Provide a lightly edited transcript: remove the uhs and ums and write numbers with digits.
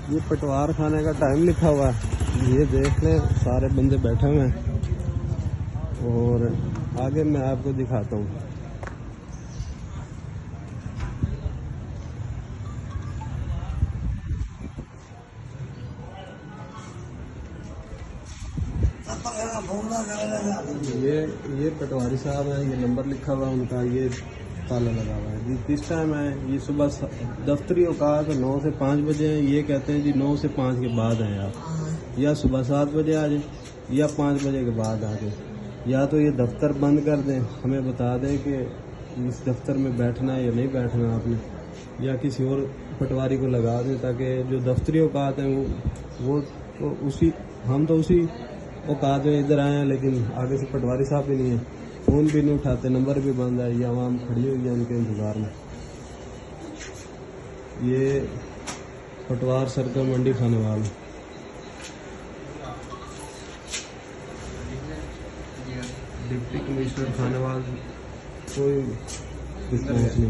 ये पटवार खाने का टाइम लिखा हुआ है, ये देख लें, सारे बंदे बैठे हुए हैं और आगे मैं आपको दिखाता हूँ। ये पटवारी साहब हैं, ये नंबर लिखा हुआ है उनका, ये ताला लगा हुआ है जी। किस टाइम है ये? सुबह दफ्तरी औकात 9 से 5 बजे हैं। ये कहते हैं जी 9 से 5 के बाद हैं आप, या सुबह 7 बजे आ जाए या 5 बजे के बाद आ जाए, या तो ये दफ्तर बंद कर दें, हमें बता दें कि इस दफ्तर में बैठना है या नहीं बैठना आपने, या किसी और पटवारी को लगा दें, ताकि जो दफ्तरी औकात हैं वो तो उसी, हम तो उसी औकात में इधर आए हैं, लेकिन आगे से पटवारी साहब भी नहीं है, फ़ोन भी नहीं उठाते, नंबर भी बंद है, ये आवाम खड़ी हुई है उनके इंतज़ार में। ये पटवार सर्कल मंडी खानेवाल, डिप्टी कमिश्नर खानेवाल, कोई रिस्पॉन्स नहीं।